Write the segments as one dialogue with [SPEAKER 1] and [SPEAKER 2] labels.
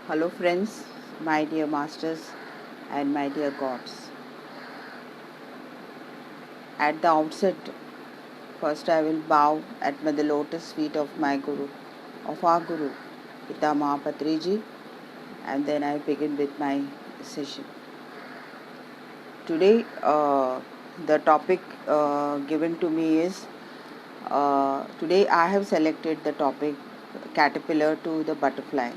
[SPEAKER 1] Hello friends, my dear masters and my dear gods. At the outset, first I will bow at the lotus feet of my Guru, of our Guru, Pitama Patriji, and then I begin with my session. Today, the topic given to me is, today I have selected the topic caterpillar to the butterfly.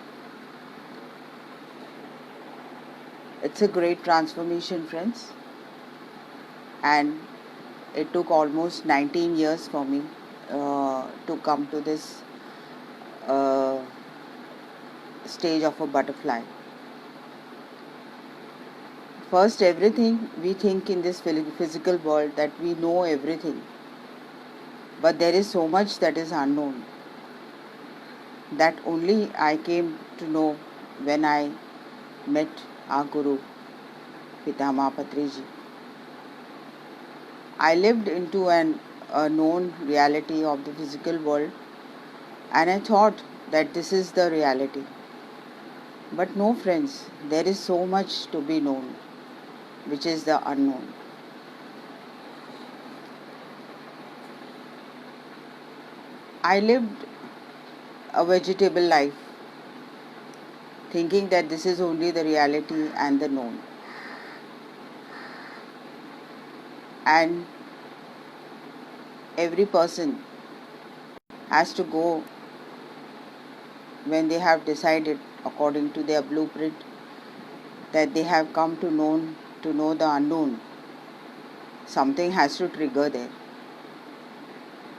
[SPEAKER 1] It's a great transformation, friends, and it took almost 19 years for me to come to this stage of a butterfly. First, everything we think in this physical world that we know everything, but there is so much that is unknown, that only I came to know when I met our Guru, Pitama Patriji. I lived into a known reality of the physical world, and I thought that this is the reality. But no, friends, there is so much to be known, which is the unknown. I lived a vegetable life, thinking that this is only the reality and the known. And every person has to go when they have decided according to their blueprint that they have come to know the unknown. Something has to trigger there.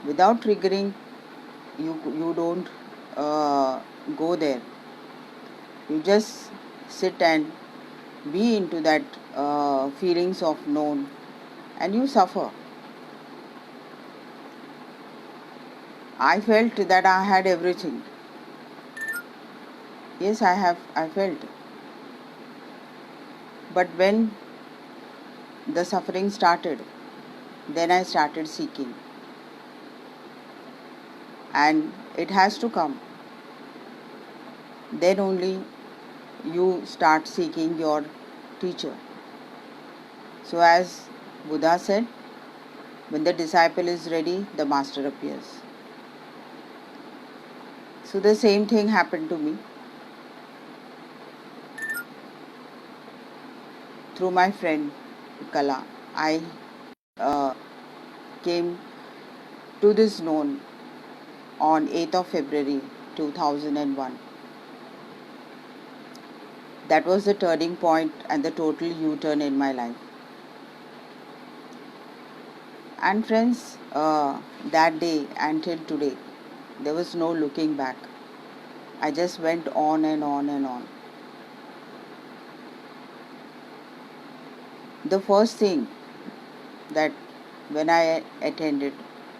[SPEAKER 1] Without triggering, you don't go there. You just sit and be into that feelings of known, and you suffer. I felt that I had everything. Yes, I felt. But when the suffering started, then I started seeking. And it has to come. Then only you start seeking your teacher. So as Buddha said, when the disciple is ready, the master appears. So the same thing happened to me. Through my friend Kala, I came to this known on 8th of February 2001. That was the turning point and the total U-turn in my life. And friends, that day until today, there was no looking back. I just went on and on and on. The first thing that when I attended,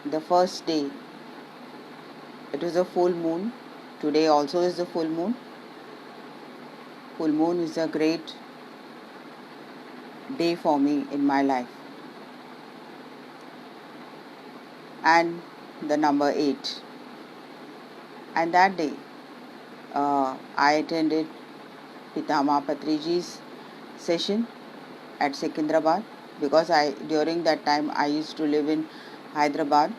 [SPEAKER 1] the first day, it was a full moon. Today also is the full moon. Full moon is a great day for me in my life. And the number 8. And that day, I attended Pitama Patriji's session at Secunderabad, because during that time I used to live in Hyderabad,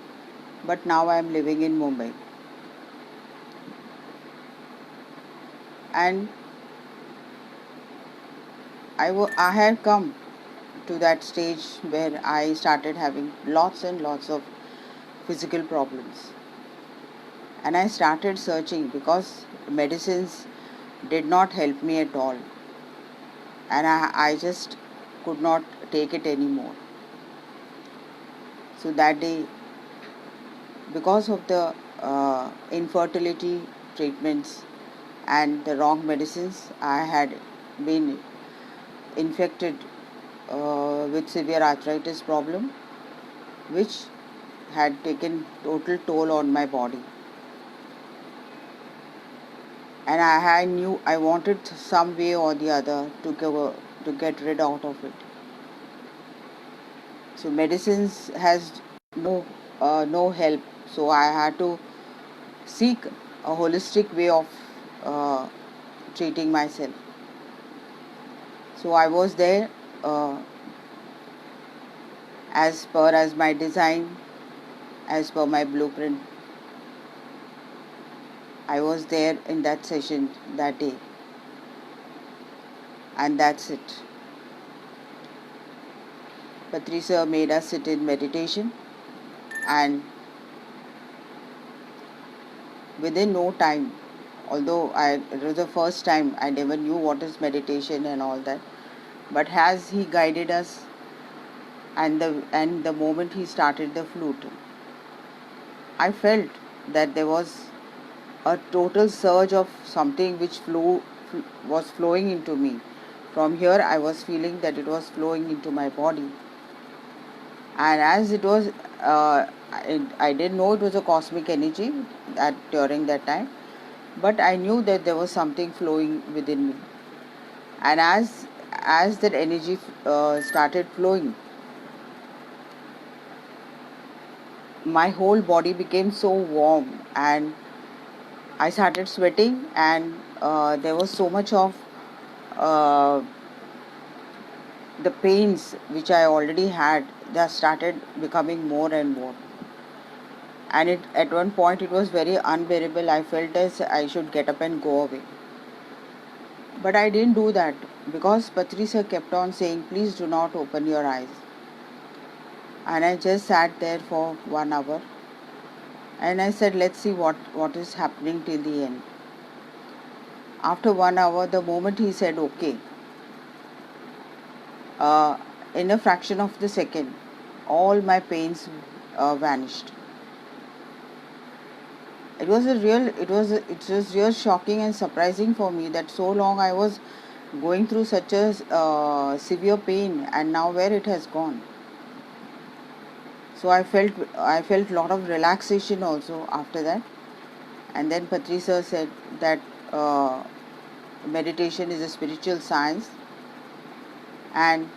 [SPEAKER 1] but now I am living in Mumbai. And I had come to that stage where I started having lots and lots of physical problems. And I started searching, because medicines did not help me at all. And I just could not take it anymore. So that day, because of the infertility treatments and the wrong medicines, I had been infected with severe arthritis problem, which had taken total toll on my body. And I knew I wanted some way or the other to get rid out of it. So medicines has no help. So I had to seek a holistic way of treating myself. So I was there as per as my design, as per my blueprint. I was there in that session that day, and that's it. Patricia made us sit in meditation, and within no time, although it was the first time, I never knew what is meditation and all that, but as he guided us, and the moment he started the flute, I felt that there was a total surge of something which was flowing into me. From here I was feeling that it was flowing into my body, and as it was I didn't know it was a cosmic energy during that time, but I knew that there was something flowing within me. And as that energy started flowing, my whole body became so warm, and I started sweating, and there was so much of uh, the pains which I already had, that started becoming more and more. And at one point it was very unbearable. I felt as I should get up and go away. But I didn't do that, because Patricia kept on saying, please do not open your eyes. And I just sat there for 1 hour, and I said, let's see what is happening till the end. After 1 hour, the moment he said okay, in a fraction of the second, all my pains vanished. It was real shocking and surprising for me that so long I was going through such a severe pain, and now where it has gone. So I felt lot of relaxation also after that. And then Patricia said that meditation is a spiritual science, and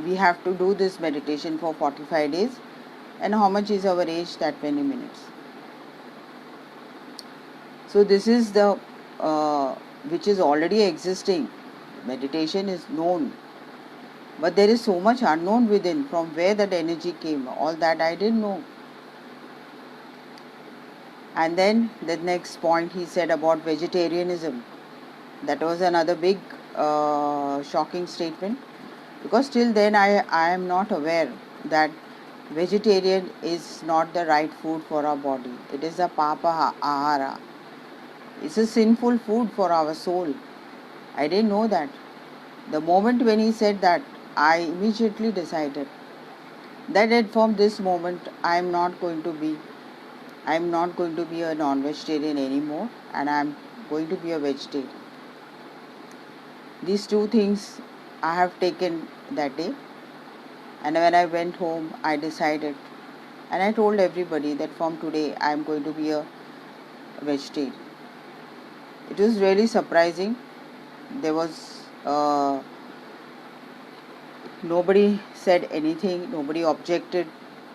[SPEAKER 1] we have to do this meditation for 45 days. And how much is our age? That many minutes. So this is the which is already existing. Meditation is known, but there is so much unknown within. From where that energy came, all that I didn't know. And then the next point he said about vegetarianism. That was another big shocking statement, because till then I am not aware that vegetarian is not the right food for our body. It is a papa ahara. It's a sinful food for our soul. I didn't know that. The moment when he said that, I immediately decided that from this moment I am not going to be a non-vegetarian anymore, and I am going to be a vegetarian. These two things I have taken that day, and when I went home I decided, and I told everybody that from today I am going to be a vegetarian. It was really surprising. There was nobody said anything, nobody objected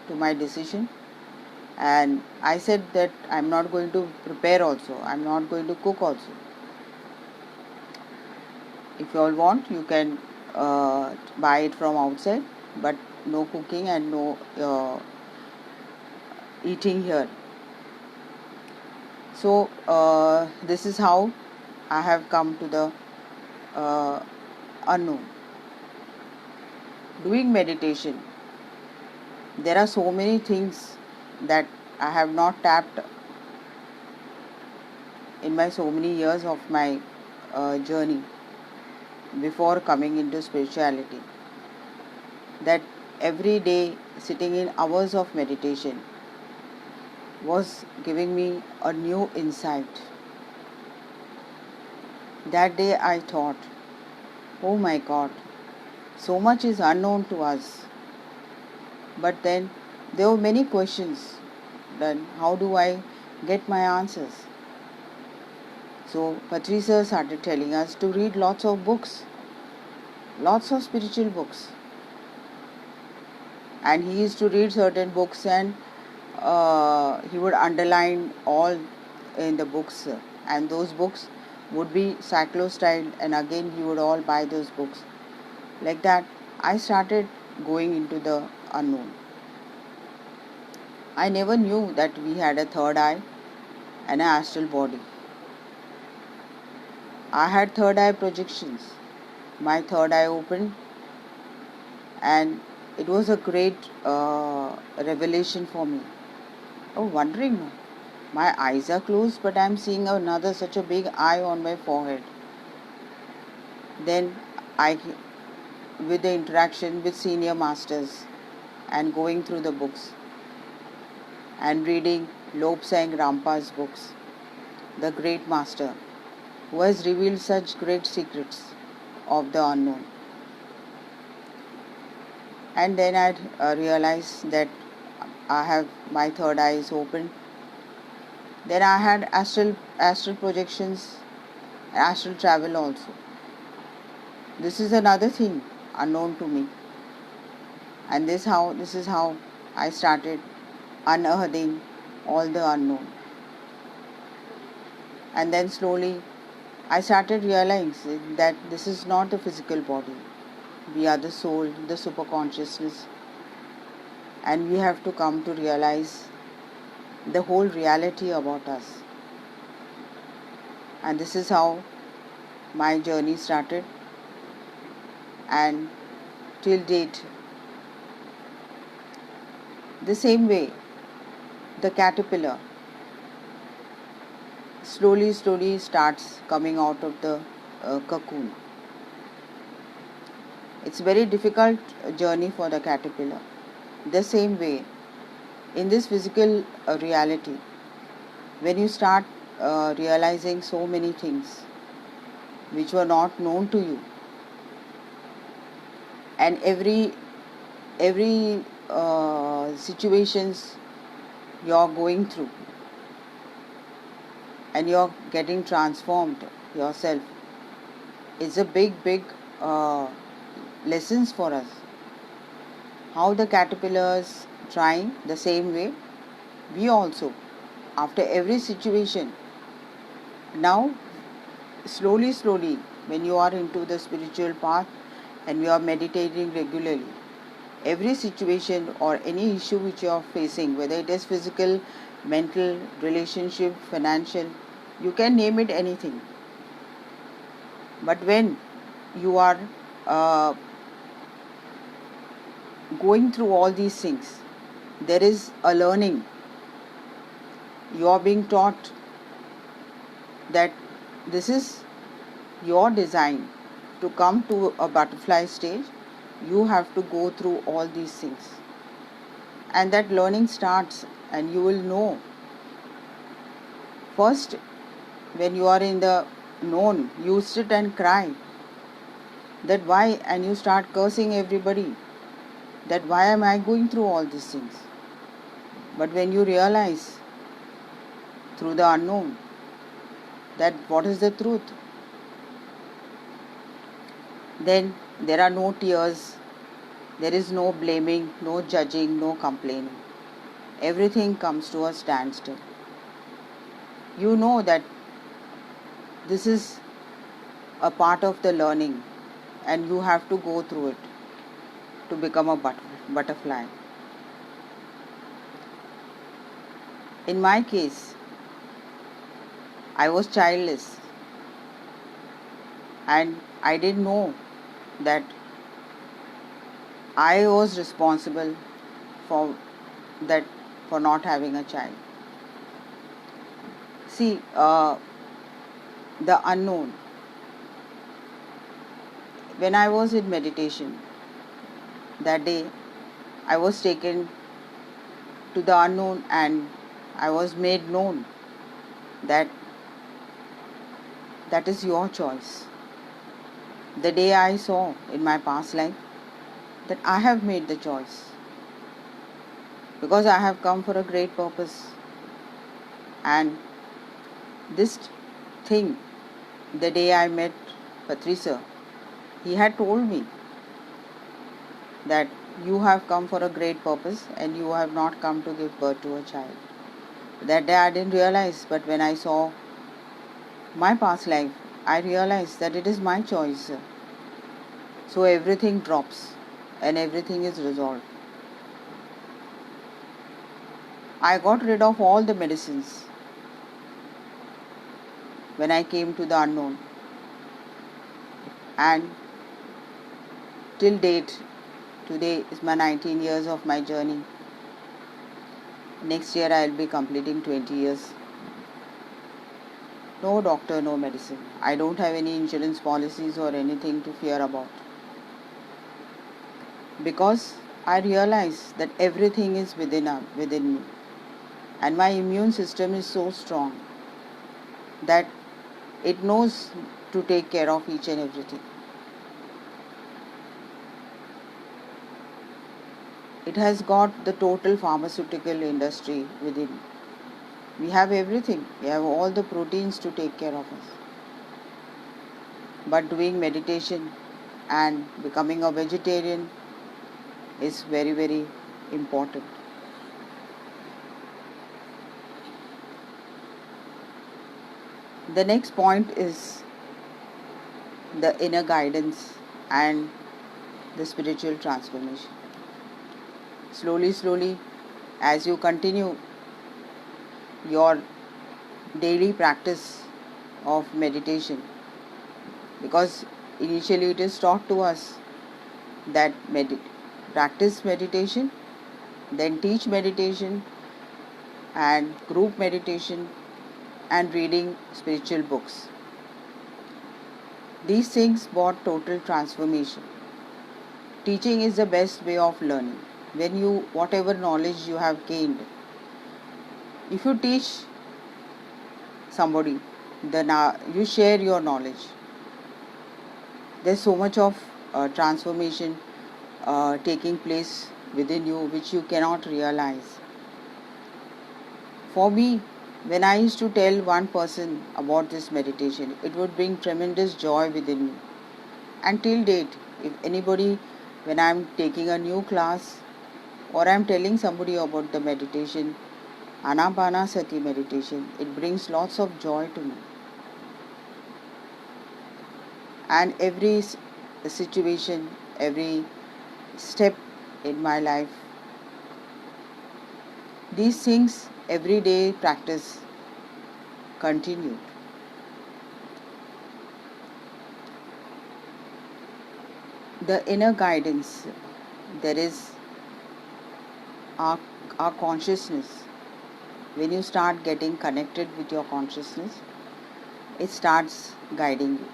[SPEAKER 1] to my decision, and I said that I am not going to prepare also, I am not going to cook also. If you all want, you can buy it from outside, but no cooking and no eating here. So this is how I have come to the unknown. Doing meditation, there are so many things that I have not tapped in my so many years of my journey before coming into spirituality, that every day sitting in hours of meditation was giving me a new insight. That day I thought, oh my God, so much is unknown to us. But then there were many questions. Then how do I get my answers? So Patricia started telling us to read lots of books, lots of spiritual books. And he used to read certain books, and he would underline all in the books, and those books would be cyclostyle, and again you would all buy those books. Like that, I started going into the unknown. I never knew that we had a third eye and an astral body. I had third eye projections. My third eye opened, and it was a great revelation for me. Oh, wondering, my eyes are closed, but I'm seeing another such a big eye on my forehead. Then I, with the interaction with senior masters and going through the books and reading Lobsang Rampa's books, the great master who has revealed such great secrets of the unknown. And then I realized that I have my third eye is open. Then I had astral projections, astral travel also. This is another thing unknown to me, and this is how I started unearthing all the unknown. And then slowly I started realizing that this is not the physical body. We are the soul, the superconsciousness, and we have to come to realize the whole reality about us. And this is how my journey started, and till date, the same way, the caterpillar slowly starts coming out of the cocoon. It's a very difficult journey for the caterpillar. The same way, in this physical reality, when you start realizing so many things which were not known to you, and every situations you're going through, and you're getting transformed yourself, it's a big lessons for us. How the caterpillars trying the same way, we also, after every situation, now slowly, when you are into the spiritual path and you are meditating regularly, every situation or any issue which you are facing, whether it is physical, mental, relationship, financial, you can name it anything. But when you are going through all these things, there is a learning. You are being taught that this is your design to come to a butterfly stage. You have to go through all these things, and that learning starts, and you will know. First, when you are in the known, you sit and cry that why, and you start cursing everybody, that why am I going through all these things. But when you realize through the unknown that what is the truth, then there are no tears, there is no blaming, no judging, no complaining. Everything comes to a standstill. You know that this is a part of the learning, and you have to go through it to become a butterfly. In my case, I was childless, and I didn't know that I was responsible for that, for not having a child. See, the unknown. When I was in meditation, that day I was taken to the unknown, and I was made known that that is your choice. The day I saw in my past life that I have made the choice, because I have come for a great purpose. And this thing, the day I met Patricia, he had told me that you have come for a great purpose and you have not come to give birth to a child. That day I didn't realize, but when I saw my past life, I realized that it is my choice. So everything drops and everything is resolved. I got rid of all the medicines when I came to the unknown. And till date, today is my 19 years of my journey. Next year I will be completing 20 years. No doctor, no medicine. I don't have any insurance policies or anything to fear about. Because I realize that everything is within me. And my immune system is so strong that it knows to take care of each and everything. It has got the total pharmaceutical industry within. We have everything. We have all the proteins to take care of us. But doing meditation and becoming a vegetarian is very, very important. The next point is the inner guidance and the spiritual transformation. Slowly, as you continue your daily practice of meditation, because initially it is taught to us that practice meditation, then teach meditation and group meditation and reading spiritual books. These things brought total transformation. Teaching is the best way of learning. When you, whatever knowledge you have gained, if you teach somebody, then you share your knowledge. There's so much of transformation taking place within you which you cannot realize. For me, when I used to tell one person about this meditation, it would bring tremendous joy within me. Until date, if anybody, when I'm taking a new class or I'm telling somebody about the meditation, Anapanasati meditation, it brings lots of joy to me. And every situation, every step in my life, these things, everyday practice continued. The inner guidance, there is our consciousness. When you start getting connected with your consciousness, it starts guiding you.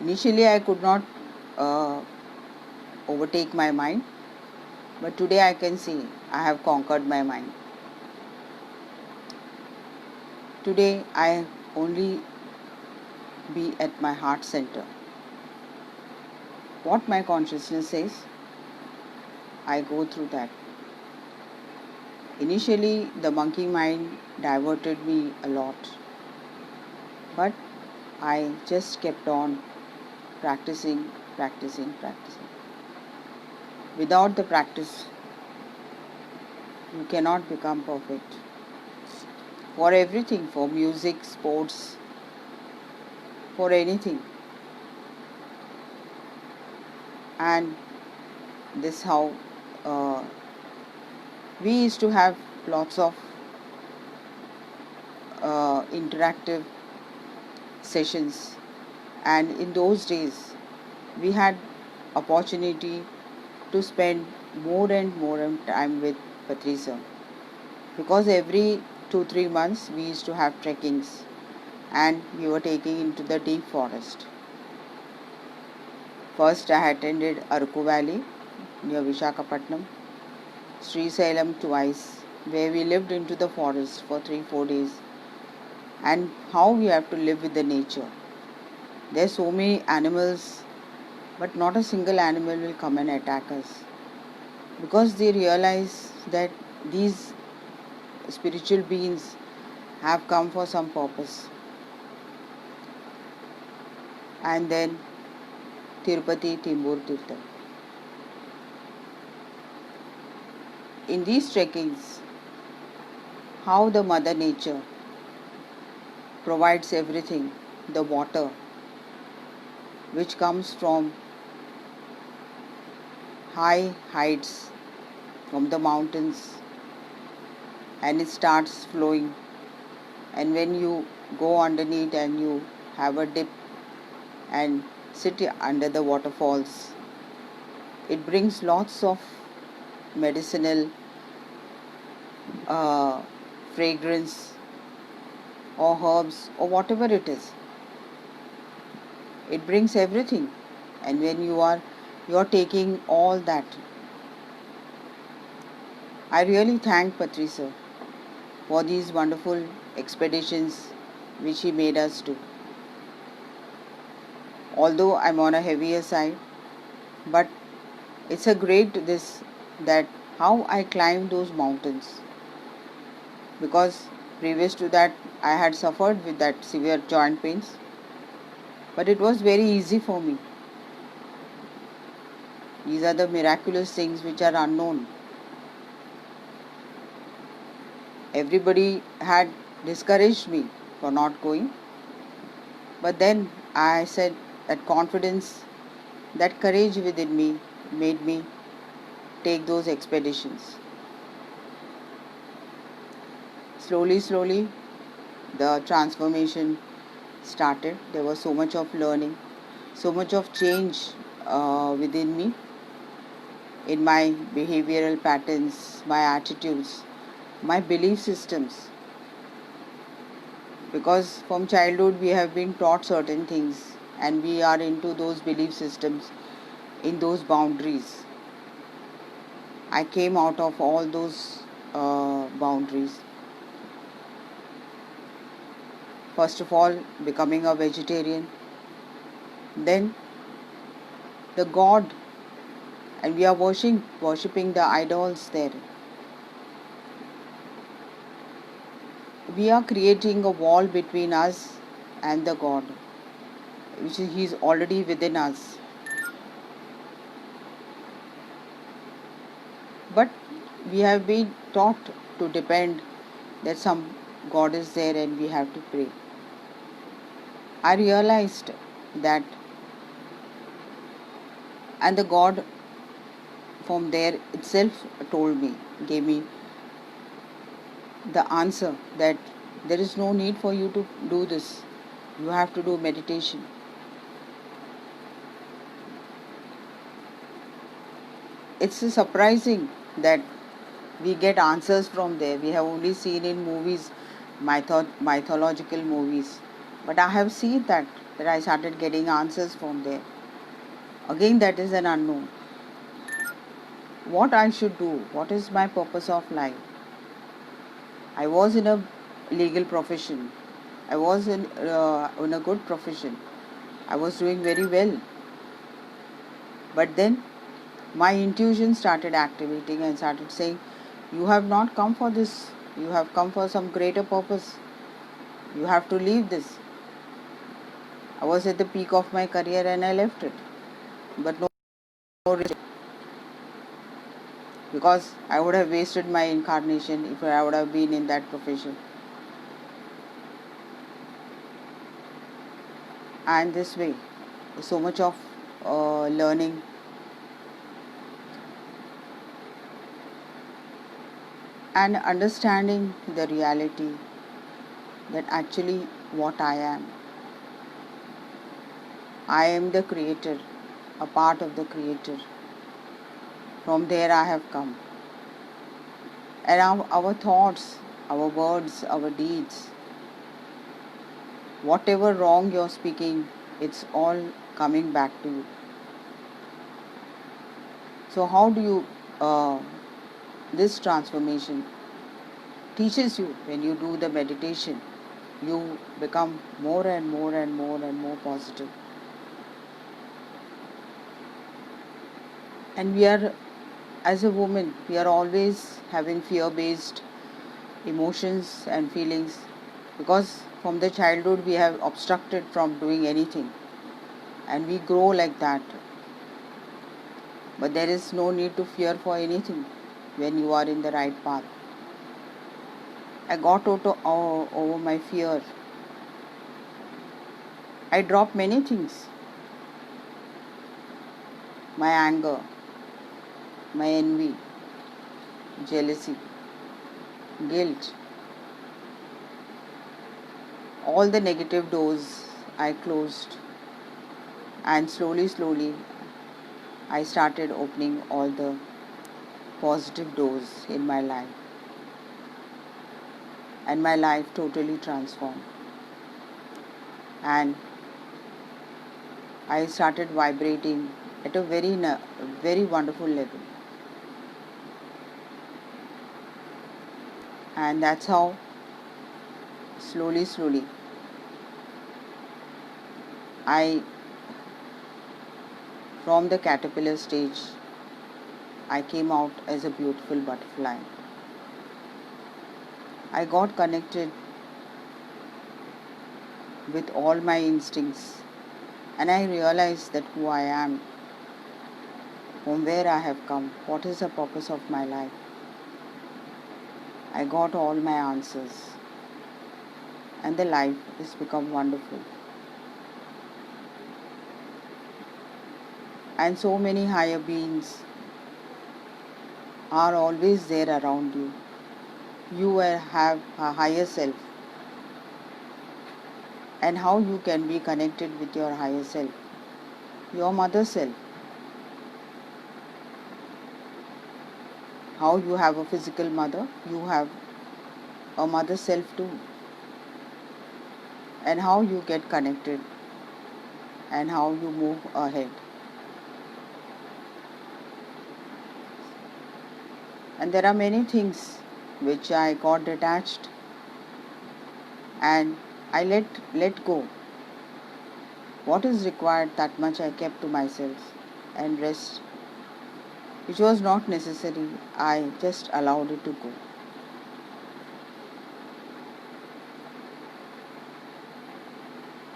[SPEAKER 1] Initially, I could not overtake my mind, but today I can see I have conquered my mind. Today, I only be at my heart center. What my consciousness says, I go through that. Initially, the monkey mind diverted me a lot, but I just kept on practicing. Without the practice, you cannot become perfect. For everything, for music, sports, for anything. And this how we used to have lots of interactive sessions, and in those days we had opportunity to spend more and more time with Patricia, because every 2-3 months we used to have trekkings and we were taking into the deep forest. First I attended Arku Valley near Vishakhapatnam, Srisailam twice, where we lived into the forest for 3-4 days, and how we have to live with the nature. There are so many animals, but not a single animal will come and attack us, because they realize that these spiritual beings have come for some purpose. And then Tirupati Timbur Tirtha. In these trekkings, how the Mother Nature provides everything. The water which comes from high heights, from the mountains, and it starts flowing, and when you go underneath and you have a dip and sit under the waterfalls, it brings lots of medicinal uh, fragrance or herbs or whatever it is. It brings everything, and when you are taking all that. I really thank Patricia for these wonderful expeditions which he made us do. Although I'm on a heavier side, but it's a great that how I climbed those mountains, because previous to that I had suffered with that severe joint pains, but it was very easy for me. These are the miraculous things which are unknown. Everybody had discouraged me for not going, but then I said that confidence, that courage within me made me take those expeditions. Slowly, the transformation started. There was so much of learning, so much of change within me, in my behavioral patterns, my attitudes, my belief systems. Because from childhood we have been taught certain things and we are into those belief systems, in those boundaries. I came out of all those boundaries. First of all, becoming a vegetarian, then the God, and we are worshipping the idols there. We are creating a wall between us and the God, which He is already within us. But we have been taught to depend that some God is there and we have to pray. I realized that, and the God from there itself gave me the answer that there is no need for you to do this. You have to do meditation. It's surprising that we get answers from there. We have only seen in movies, mythological movies. But I have seen that I started getting answers from there. Again, that is an unknown. What I should do? What is my purpose of life? I was in a legal profession. I was in a good profession. I was doing very well. But then my intuition started activating and started saying, you have not come for this. You have come for some greater purpose. You have to leave this. I was at the peak of my career and I left it. But no regret, because I would have wasted my incarnation if I would have been in that profession. And this way, so much of learning and understanding the reality that actually what I am. I am the creator, a part of the creator. From there I have come. And our thoughts, our words, our deeds, whatever wrong you're speaking, it's all coming back to you. So how do you, this transformation teaches you when you do the meditation, you become more and more and more and more positive. And we are, as a woman, we are always having fear-based emotions and feelings, because from the childhood we have obstructed from doing anything, and we grow like that. But there is no need to fear for anything when you are in the right path. I got over my fear I dropped many things: my anger, my envy, jealousy, guilt, all the negative doors I closed, and slowly I started opening all the positive doors in my life, and my life totally transformed. And I started vibrating at a very wonderful level, and that's how slowly I, from the caterpillar stage, I came out as a beautiful butterfly. I got connected with all my instincts, and I realized that who I am, from where I have come, what is the purpose of my life. I got all my answers, and the life has become wonderful. And so many higher beings are always there around you. You will have a higher self, and how you can be connected with your higher self, your mother self. How you have a physical mother, you have a mother self too, and how you get connected and how you move ahead. And there are many things which I got detached, and I let go. What is required, that much I kept to myself, and rest, which was not necessary, I just allowed it to go.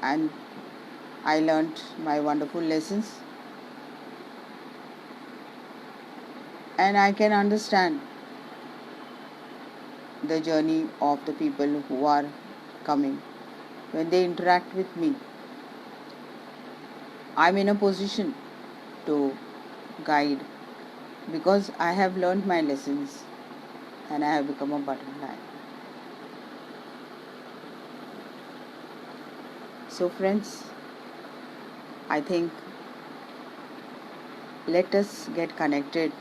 [SPEAKER 1] And I learnt my wonderful lessons, and I can understand the journey of the people who are coming. When they interact with me, I'm in a position to guide, because I have learned my lessons and I have become a butterfly. So, friends, I think let us get connected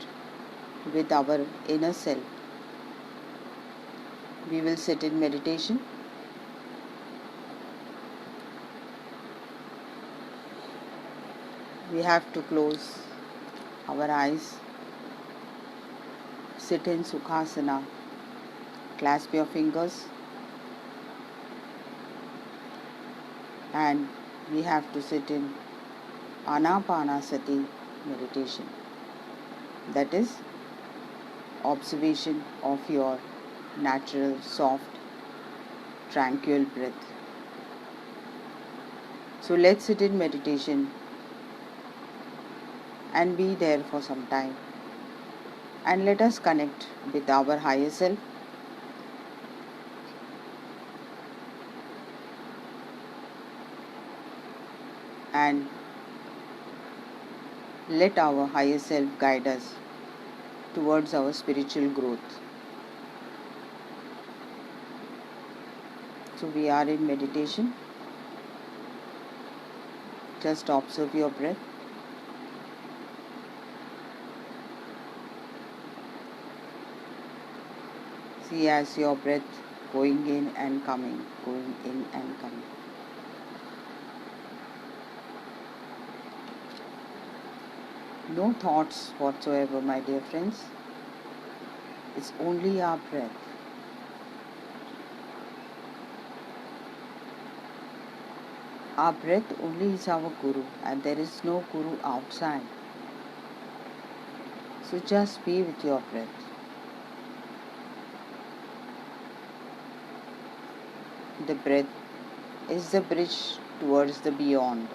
[SPEAKER 1] with our inner self. We will sit in meditation. We have to close our eyes, sit in Sukhasana, clasp your fingers, and we have to sit in Anapanasati meditation. That is observation of your natural, soft, tranquil breath. So let's sit in meditation and be there for some time, and let us connect with our higher self, and let our higher self guide us towards our spiritual growth. So we are in meditation. Just observe your breath. See as your breath going in and coming, going in and coming. No thoughts whatsoever, my dear friends. It's only our breath. Our breath only is our guru, and there is no guru outside. So just be with your breath. The breath is the bridge towards the beyond.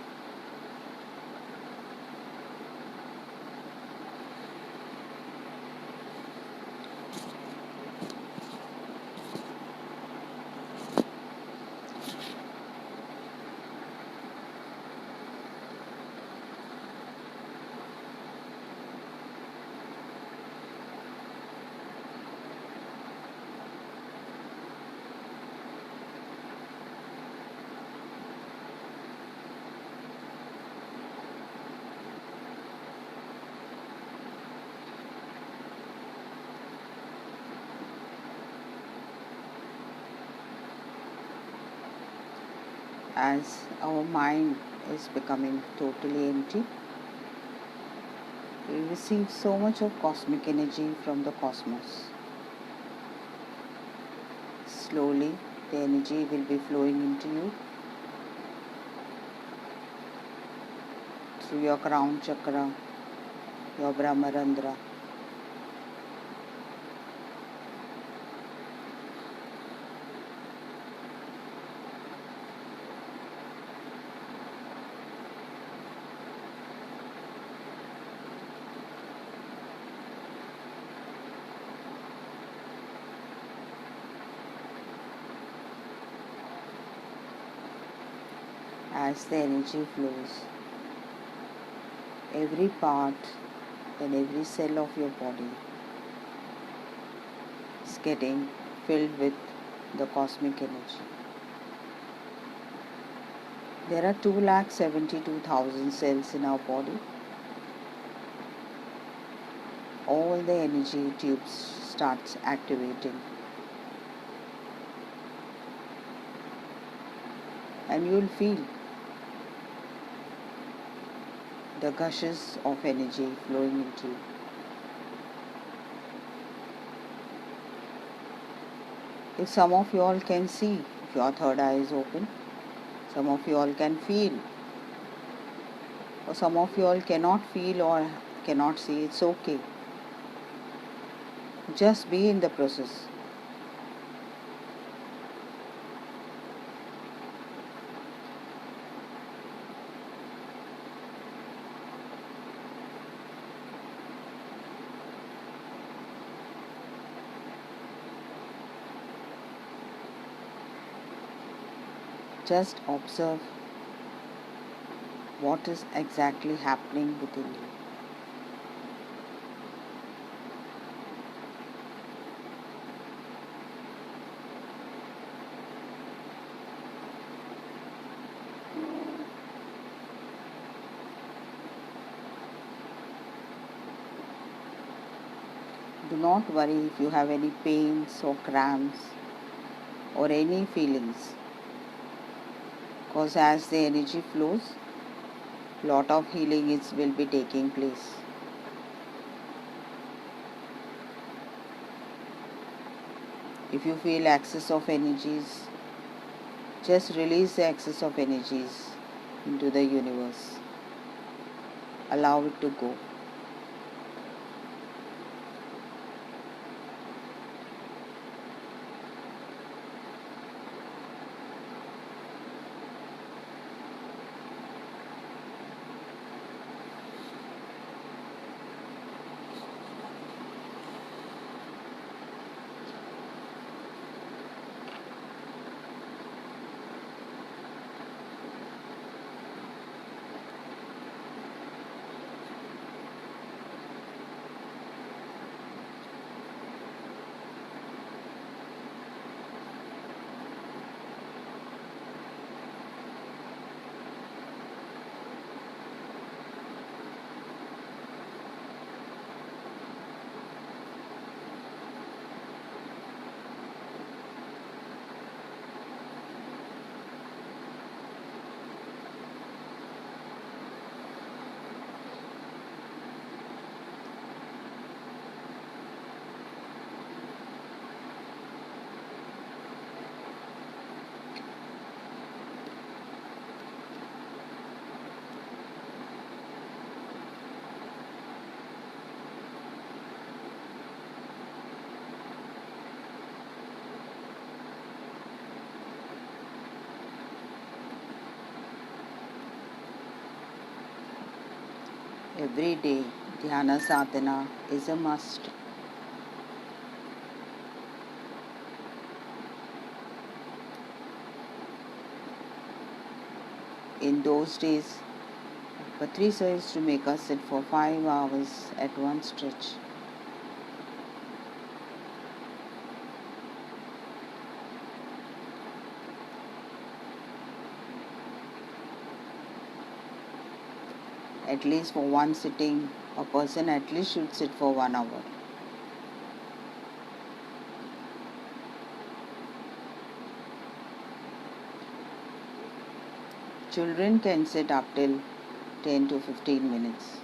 [SPEAKER 1] as our mind is becoming totally empty, we receive so much of cosmic energy from the cosmos. Slowly, the energy will be flowing into you through your crown chakra, your Brahmarandra. As the energy flows, every part and every cell of your body is getting filled with the cosmic energy. There are 2,72,000 cells in our body. All the energy tubes starts activating, and you will feel the gushes of energy flowing into you. If some of you all can see, if your third eye is open, some of you all can feel, or some of you all cannot feel or cannot see, it's okay. Just be in the process. Just observe what is exactly happening within you. Do not worry if you have any pains or cramps or any feelings, because as the energy flows, lot of healing will be taking place. If you feel excess of energies, just release the excess of energies into the universe. Allow it to go. Every day, Dhyana sadhana is a must. In those days, Patrisa used to make us sit for 5 hours at one stretch. At least for one sitting, a person at least should sit for 1 hour. Children can sit up till 10 to 15 minutes.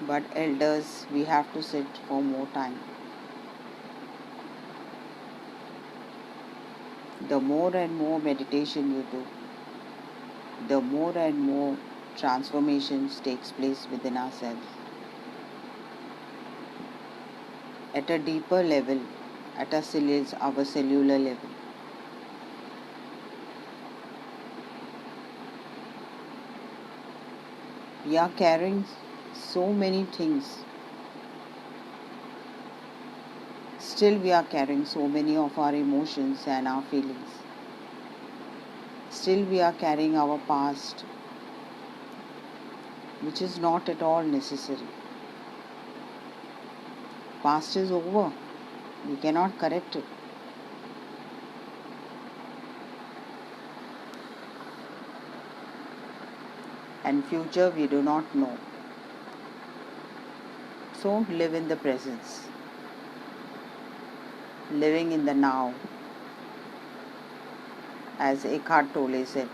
[SPEAKER 1] But elders, we have to sit for more time. The more and more meditation you do, the more and more transformations takes place within ourselves. At a deeper level, at our cellular level. We are carrying so many things. Still we are carrying so many of our emotions and our feelings. Still we are carrying our past, which is not at all necessary. Past is over. We cannot correct it. And future we do not know. So live in the presence. Living in the now. As Eckhart Tolle said,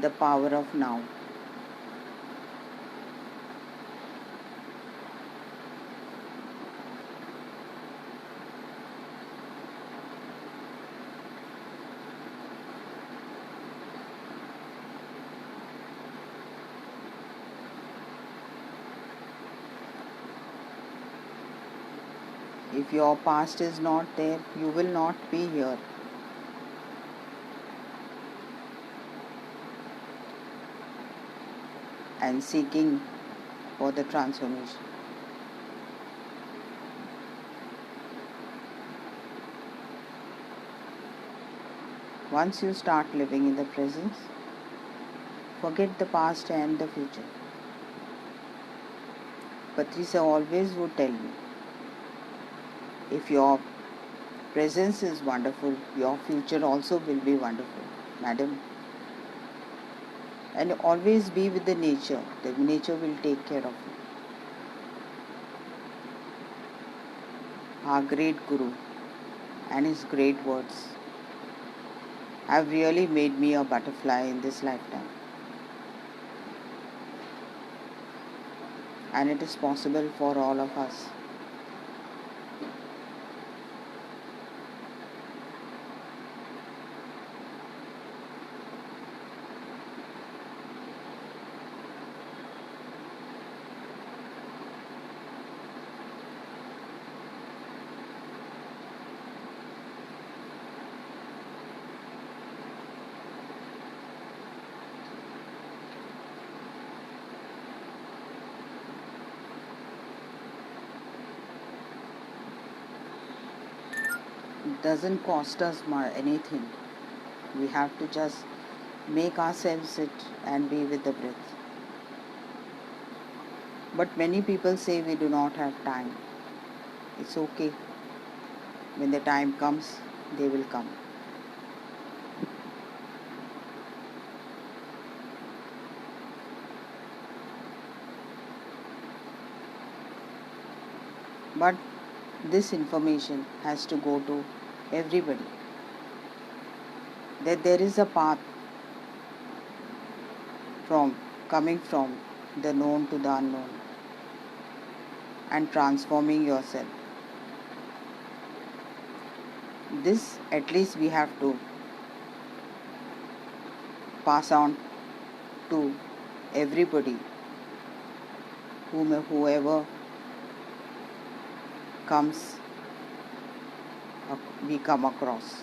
[SPEAKER 1] the power of now. If your past is not there, you will not be here. And seeking for the transformation. Once you start living in the presence, forget the past and the future. Patricia always would tell me, if your presence is wonderful, your future also will be wonderful, madam. And always be with the nature. The nature will take care of you. Our great Guru and his great words have really made me a butterfly in this lifetime. And it is possible for all of us. It doesn't cost us anything. We have to just make ourselves sit and be with the breath. But many people say we do not have time. It's okay. When the time comes, they will come. But this information has to go to everybody. That there is a path from coming from the known to the unknown and transforming yourself. This at least we have to pass on to everybody, whoever comes we come across.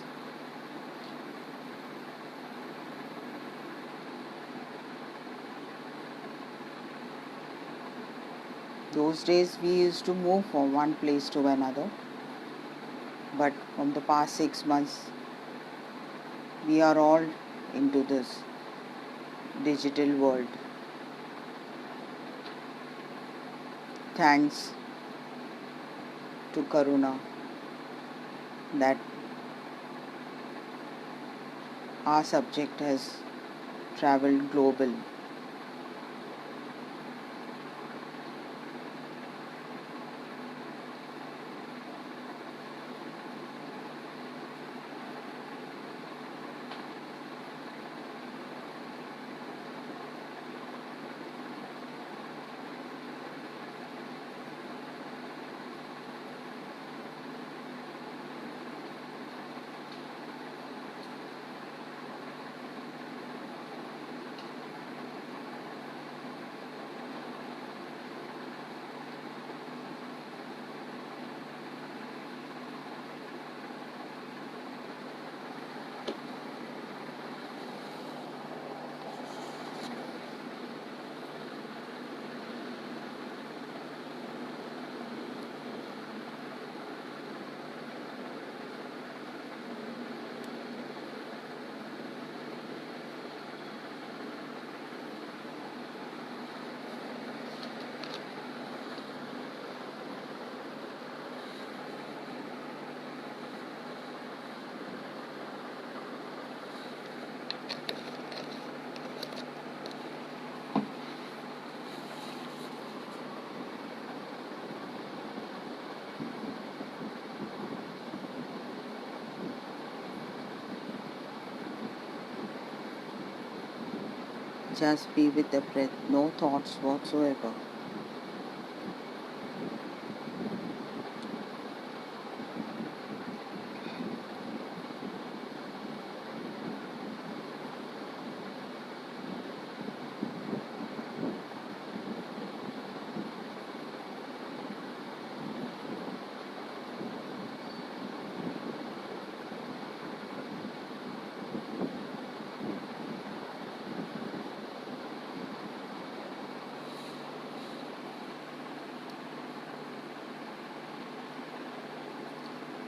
[SPEAKER 1] Those days we used to move from one place to another, but from the past 6 months we are all into this digital world. Thanks to Karuna that our subject has traveled global. Just be with the breath, no thoughts whatsoever.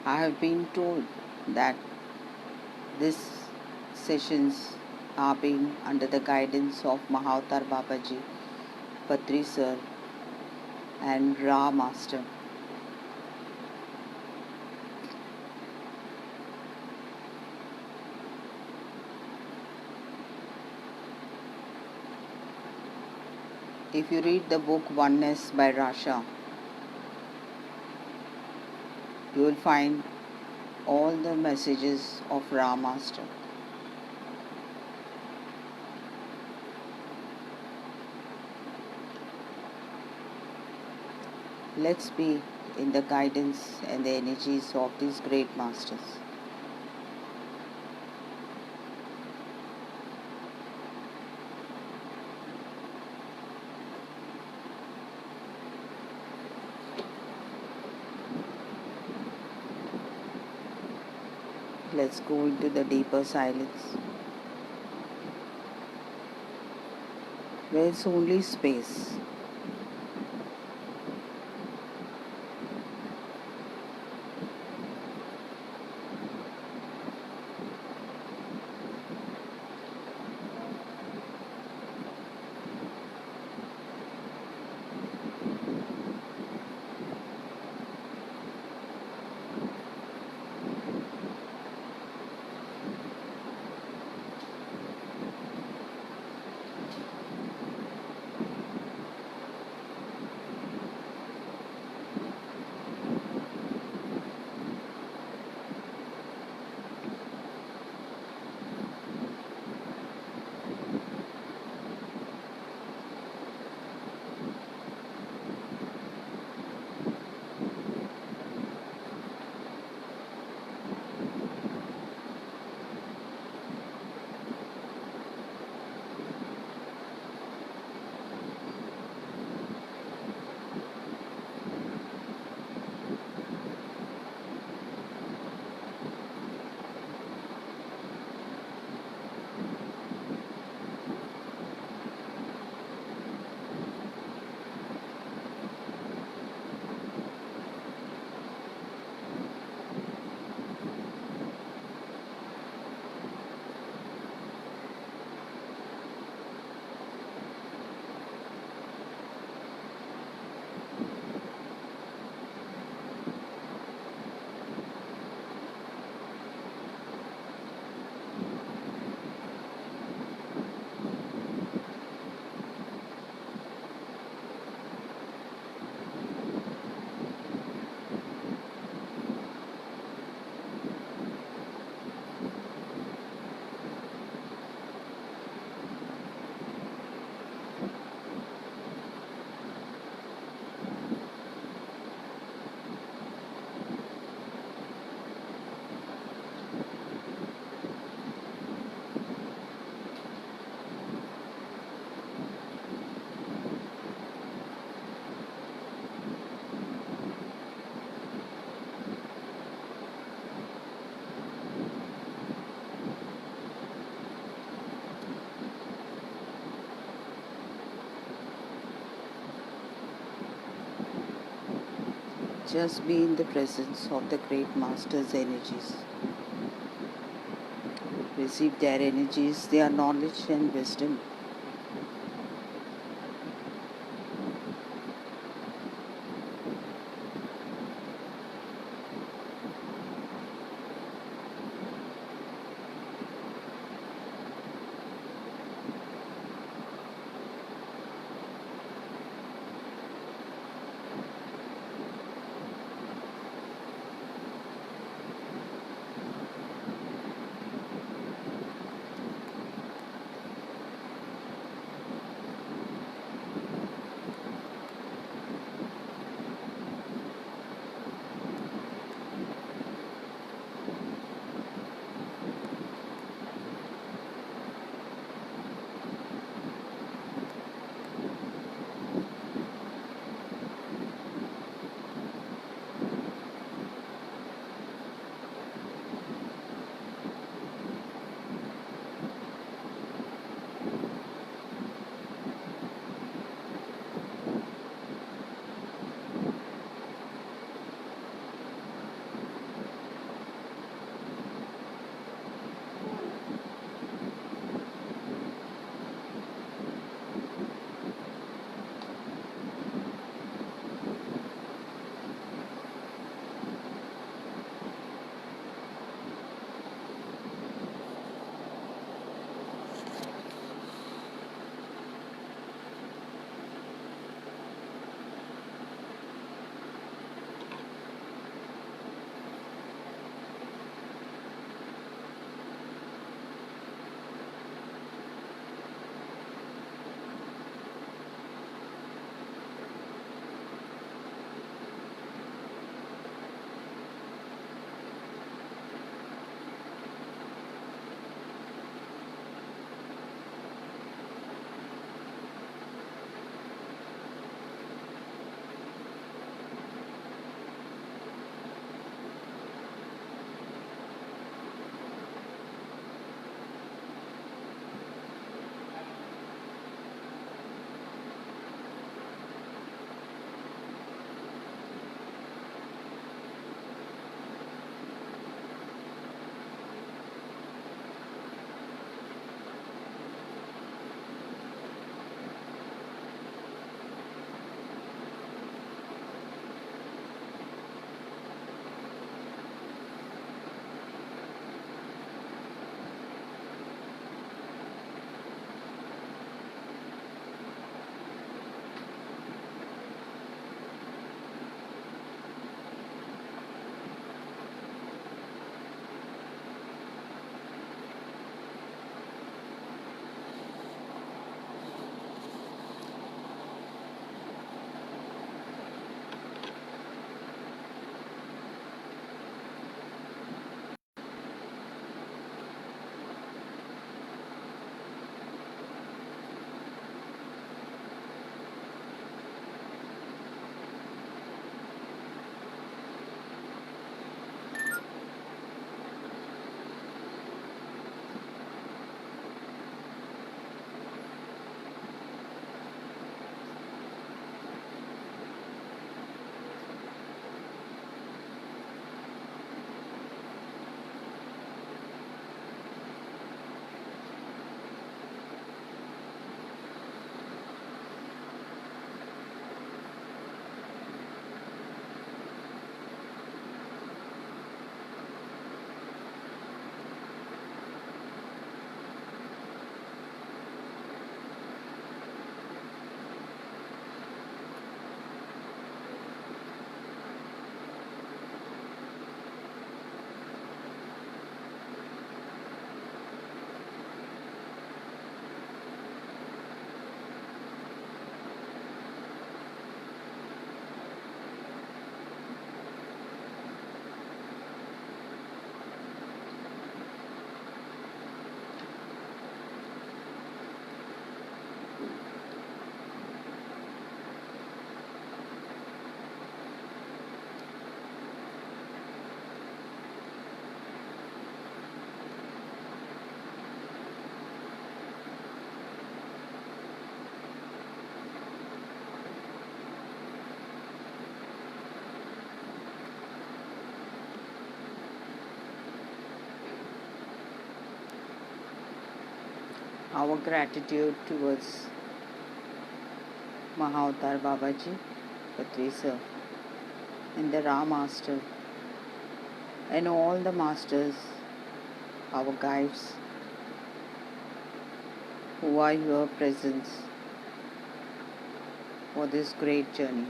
[SPEAKER 1] I have been told that these sessions are being under the guidance of Mahavatar Babaji, Patri Sir and Ra Master. If you read the book Oneness by Rasha, you will find all the messages of Ra Master. Let's be in the guidance and the energies of these great masters. Let's go into the deeper silence, where it's only space. Just be in the presence of the great masters' energies. Receive their energies, their knowledge and wisdom. our gratitude towards Mahavatar Babaji, Patri Sir, and the Ra Master, and all the masters, our guides, who are your presence for this great journey.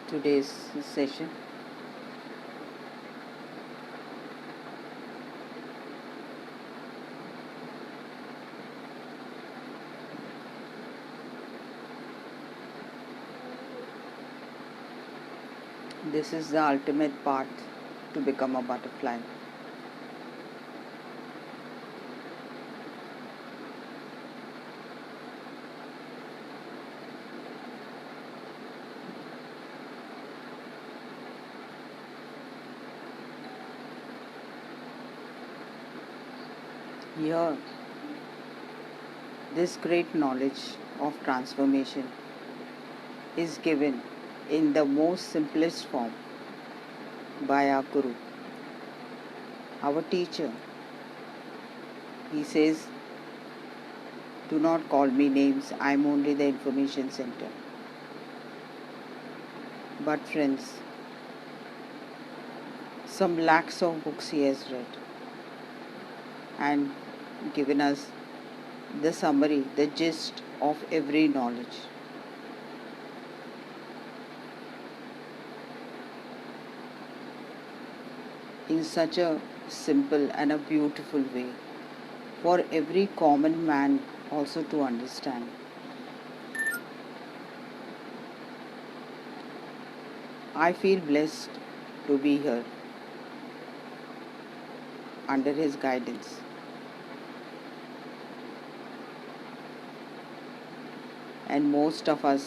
[SPEAKER 1] Today's session, this is the ultimate path to become a butterfly. Here, this great knowledge of transformation is given in the most simplest form by our Guru, our teacher. He says, "Do not call me names, I am only the information center." But friends, some lakhs of books he has read and given us the summary, the gist of every knowledge. In such a simple and a beautiful way for every common man also to understand. I feel blessed to be here under his guidance. And most of us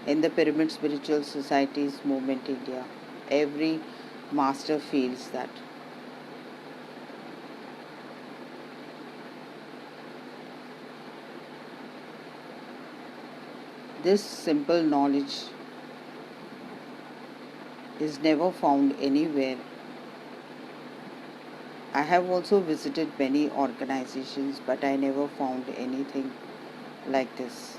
[SPEAKER 1] in the Pyramid Spiritual Society's movement India, every master feels that. This simple knowledge is never found anywhere. I have also visited many organizations, but I never found anything like this.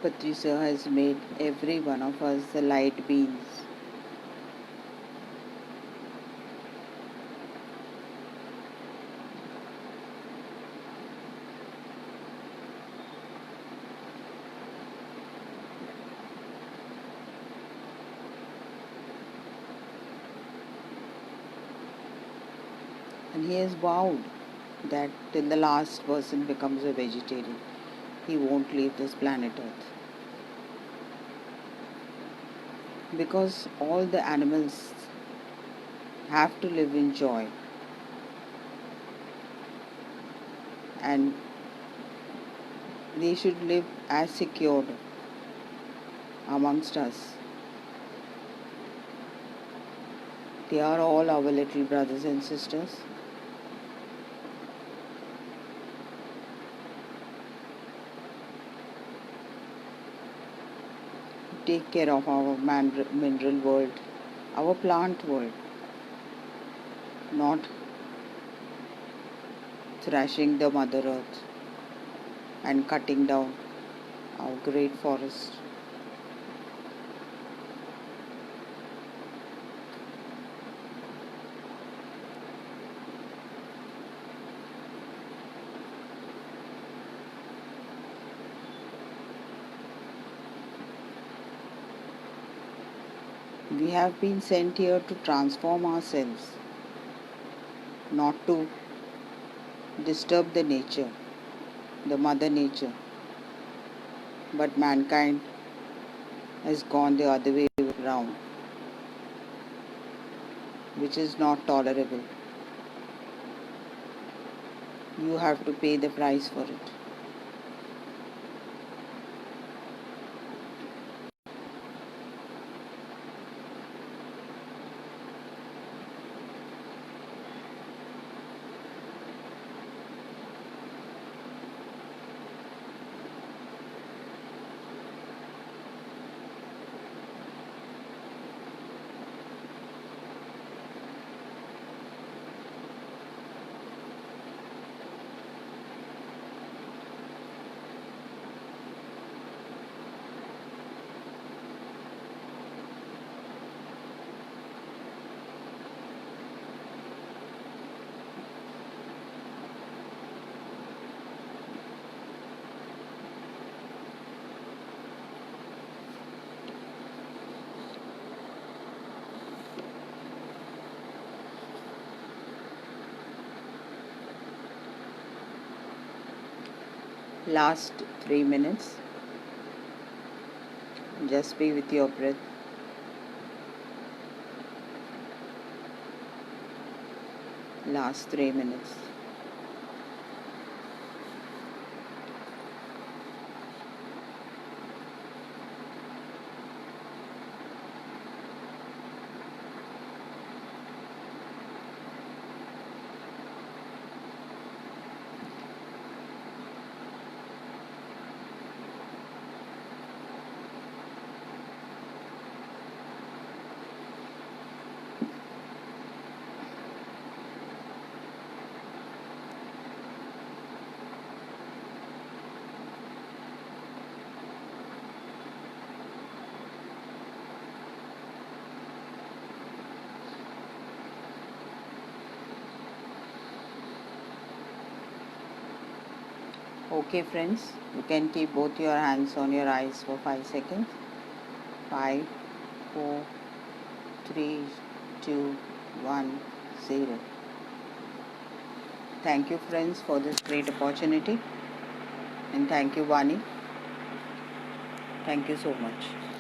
[SPEAKER 1] Patricia has made every one of us the light beings. And he has vowed that till the last person becomes a vegetarian, he won't leave this planet Earth. Because all the animals have to live in joy, and they should live as secured amongst us. They are all our little brothers and sisters. Take care of our mineral world, our plant world, not thrashing the Mother Earth and cutting down our great forest. We have been sent here to transform ourselves, not to disturb the nature, the mother nature. But mankind has gone the other way around. which is not tolerable. You have to pay the price for it. Last 3 minutes. Just be with your breath. Last 3 minutes. Okay friends, you can keep both your hands on your eyes for 5 seconds. 5, 4, 3, 2, 1, 0. Thank you friends for this great opportunity, and thank you Vani. Thank you so much.